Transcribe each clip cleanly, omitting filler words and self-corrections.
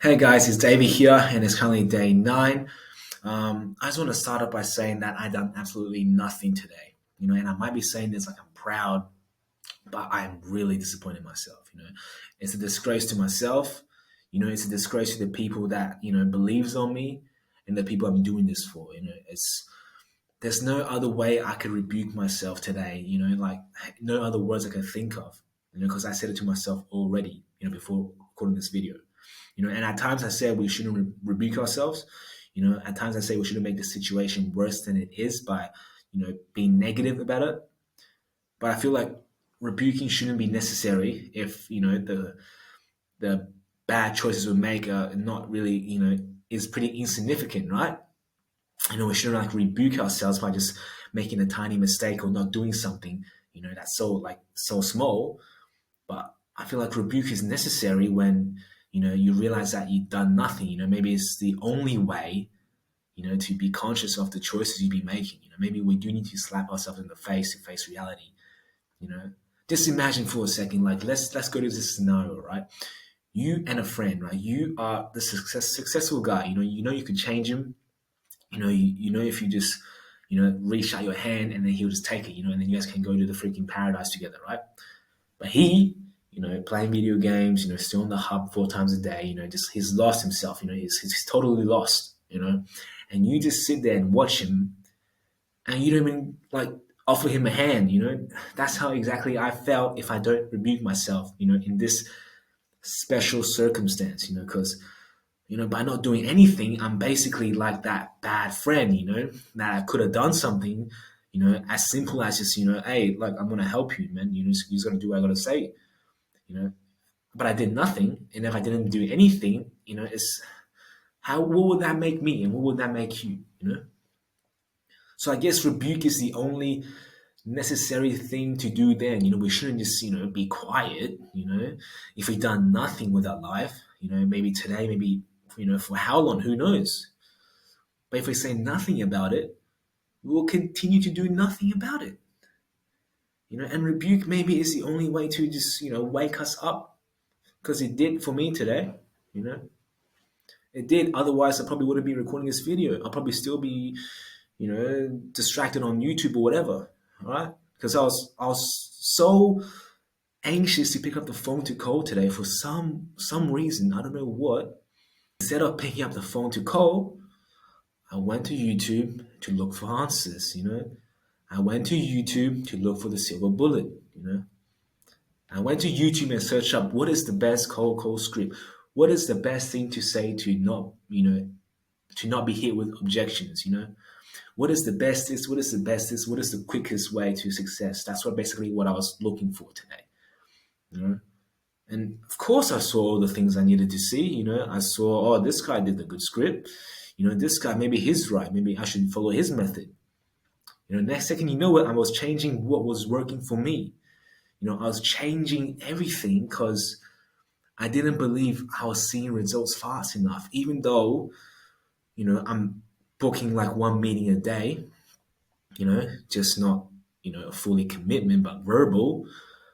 Hey guys, it's Davey here, and it's currently day 9. I just want to start off by saying that I done absolutely nothing today. And I might be saying this like I'm proud, but I'm really disappointed in myself. It's a disgrace to myself. It's a disgrace to the people that believes on me and the people I'm doing this for. It's there's no other way I could rebuke myself today. Like no other words I can think of. Because I said it to myself already. Before recording this video. And at times I said we shouldn't rebuke ourselves. At times I say we shouldn't make the situation worse than it is by, being negative about it. But I feel like rebuking shouldn't be necessary if, the bad choices we make are not really, is pretty insignificant, right? We shouldn't like rebuke ourselves by just making a tiny mistake or not doing something, that's so small. But I feel like rebuke is necessary when you realize that you've done nothing. Maybe it's the only way to be conscious of the choices you be making. Maybe we do need to slap ourselves in the face to face reality. You know, just imagine for a second. Like let's go to this scenario, right? You and a friend, right? You are the successful guy. You could change him. You know if you just reach out your hand and then he'll just take it. And then you guys can go to the freaking paradise together, right? But he, playing video games, still on the hub 4 times a day, just he's lost himself, he's totally lost, and you just sit there and watch him and you don't even like offer him a hand, That's how exactly I felt if I don't rebuke myself, in this special circumstance, because, by not doing anything, I'm basically like that bad friend, that I could have done something, as simple as just, hey, like I'm gonna help you, man. You just gotta do what I gotta say, you know. But I did nothing, and if I didn't do anything, it's how what would that make me, and what would that make you? So I guess rebuke is the only necessary thing to do. Then we shouldn't just be quiet. If we've done nothing with our life, maybe today, maybe for how long, who knows? But if we say nothing about it, we will continue to do nothing about it. And rebuke maybe is the only way to just wake us up, because it did for me today. You know, it did. Otherwise, I probably wouldn't be recording this video. I'll probably still be, distracted on YouTube or whatever. All right, because I was so anxious to pick up the phone to call today for some reason. I don't know what. Instead of picking up the phone to call, I went to YouTube to look for answers. I went to YouTube to look for the silver bullet. I went to YouTube and searched up what is the best cold call script. What is the best thing to say to not be hit with objections. What is the best this? What is the best this? What is the quickest way to success? That's what I was looking for today. You know, and of course I saw all the things I needed to see. I saw, oh, this guy did a good script. This guy, maybe he's right. Maybe I should follow his method. Next second, I was changing what was working for me. I was changing everything because I didn't believe I was seeing results fast enough, even though, I'm booking like one meeting a day, just not, a fully commitment, but verbal.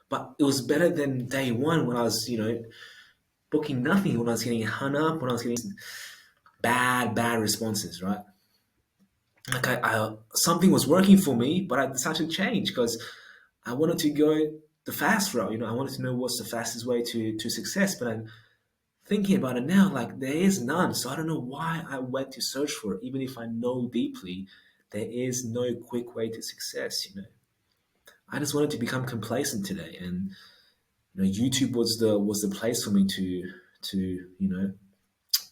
But it was better than day one when I was, booking nothing, when I was getting hung up, when I was getting bad responses, right? Like something was working for me, but I decided to change because I wanted to go the fast route. I wanted to know what's the fastest way to success. But I'm thinking about it now, like there is none. So I don't know why I went to search for it, even if I know deeply there is no quick way to success. I just wanted to become complacent today, and YouTube was the place for me to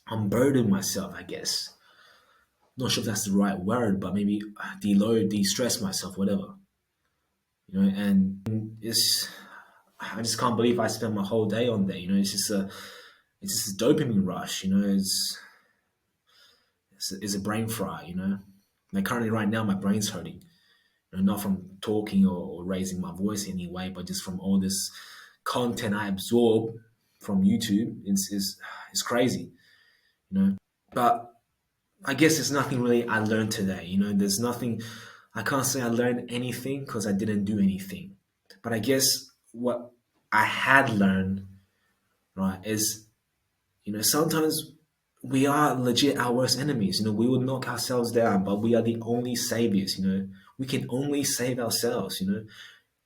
unburden myself. I guess not sure if that's the right word, but maybe deload, de-stress myself, whatever. And I just can't believe I spent my whole day on there. It's just a dopamine rush. It's a brain fry. Like currently right now my brain's hurting. Not from talking or raising my voice anyway, but just from all this content I absorb from YouTube. It's crazy. But I guess there's nothing really I learned today. There's nothing. I can't say I learned anything because I didn't do anything. But I guess what I had learned, right, is Sometimes we are legit our worst enemies. We will knock ourselves down, but we are the only saviors. We can only save ourselves.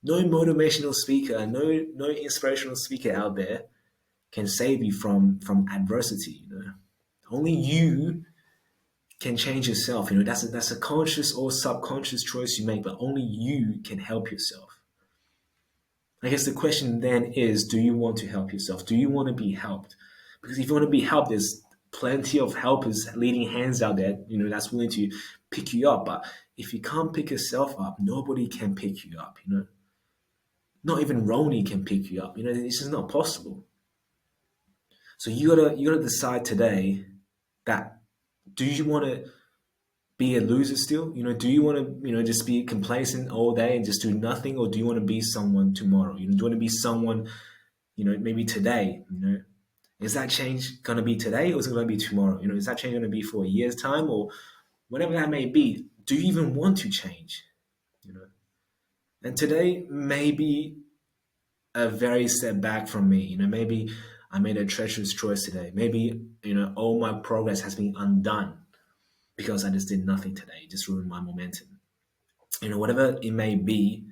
No motivational speaker, no inspirational speaker out there can save you from adversity. Only you can change yourself. That's a conscious or subconscious choice you make, but only you can help yourself. I guess the question then is, do you want to help yourself? Do you want to be helped? Because if you want to be helped, there's plenty of helpers, leading hands out there, that's willing to pick you up. But if you can't pick yourself up, nobody can pick you up. Not even Roni can pick you up. It's just not possible. So you gotta decide today that, do you want to be a loser still? Do you want to just be complacent all day and just do nothing, or do you want to be someone tomorrow? Do you want to be someone maybe today? Is that change going to be today, or is it going to be tomorrow? Is that change going to be for a year's time, or whatever that may be? Do you even want to change? You know, and today may be a very step back from me. Maybe I made a treacherous choice today. Maybe all my progress has been undone because I just did nothing today. It just ruined my momentum. Whatever it may be,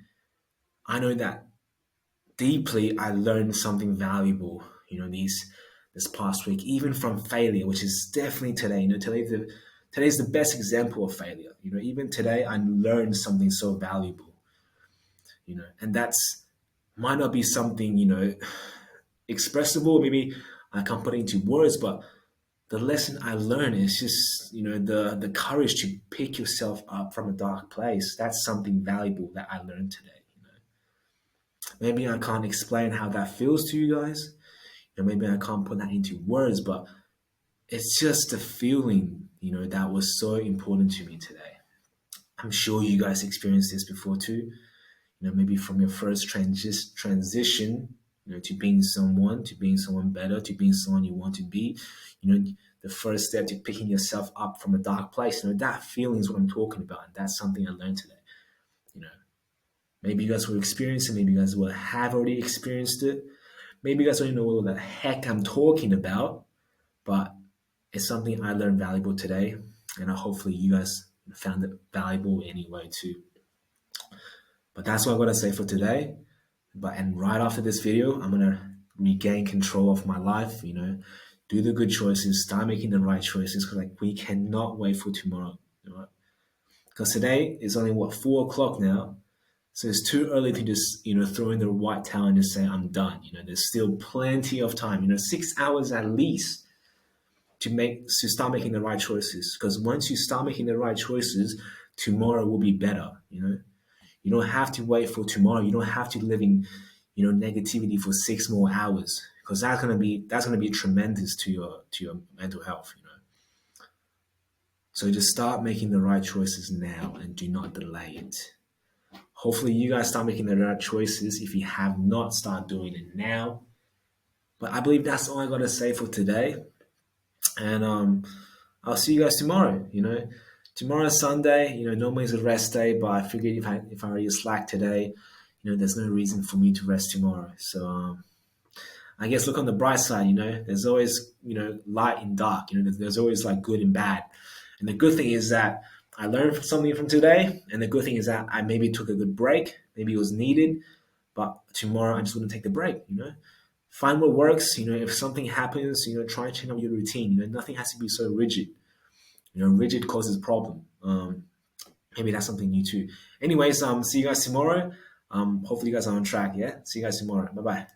I know that deeply I learned something valuable. This past week, even from failure, which is definitely today. Today's the best example of failure. Even today I learned something so valuable. And that's might not be something expressible. Maybe I can't put it into words, but the lesson I learned is just the courage to pick yourself up from a dark place. That's something valuable that I learned today. Maybe I can't explain how that feels to you guys, and maybe I can't put that into words, but it's just a feeling that was so important to me today. I'm sure you guys experienced this before too. Maybe from your first transition, to being someone better, to being someone you want to be. The first step to picking yourself up from a dark place. That feeling is what I'm talking about, and that's something I learned today. You know, maybe you guys will experience it. Maybe you guys will have already experienced it. Maybe you guys don't even know what the heck I'm talking about, but it's something I learned valuable today, and hopefully you guys found it valuable anyway too. But that's what I'm gonna say for today. And right after this video, I'm gonna regain control of my life. Do the good choices, start making the right choices. Because we cannot wait for tomorrow. Because today is only 4 o'clock now, so it's too early to just throw in the white towel and just say I'm done. There's still plenty of time. 6 hours at least to start making the right choices. Because once you start making the right choices, tomorrow will be better. You don't have to wait for tomorrow. You don't have to live in negativity for 6 more hours, because that's gonna be tremendous to your mental health. So just start making the right choices now and do not delay it. Hopefully you guys start making the right choices. If you have not, start doing it now. But I believe that's all I gotta say for today. And I'll see you guys tomorrow. Tomorrow's Sunday. Normally it's a rest day, but I figured if I already slack today, there's no reason for me to rest tomorrow. So I guess look on the bright side. There's always light and dark. There's always like good and bad. And the good thing is that I learned something from today, and the good thing is that I maybe took a good break. Maybe it was needed, but tomorrow I just wouldn't take the break. Find what works. If something happens, try and change up your routine. Nothing has to be so rigid. Rigid causes problem. Maybe that's something new too. Anyways, see you guys tomorrow. Hopefully you guys are on track. Yeah. See you guys tomorrow. Bye bye.